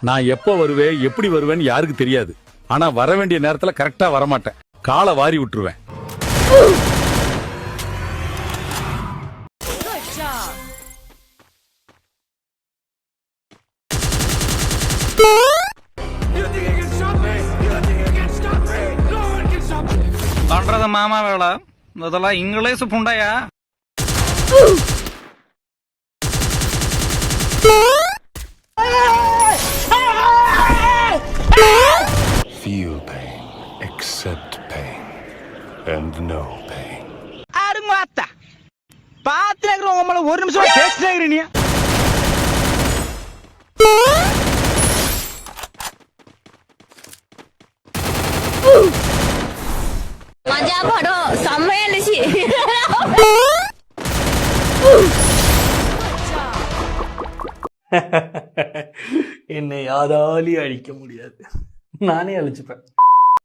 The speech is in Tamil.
நான் எப்போ வருவேன் எப்படி வருவேன்னு யாருக்கு தெரியாது. ஆனா வர வேண்டிய நேரத்துல கரெக்டா வரமாட்டேன். காலை வாரி விட்டுருவேன். பண்றது மாமா வேலை, இதெல்லாம் இங்கிலீஷ் புண்டையா? Feel pain, accept pain, and know pain. அருமாத்தா பாத்து உங்களை ஒரு நிமிஷம் பேசினே. மஜா படம் செம்மையா இருந்துச்சு. என்னை யாராலையும் அழிக்க முடியாது, நானே அழிச்சுப்பேன்.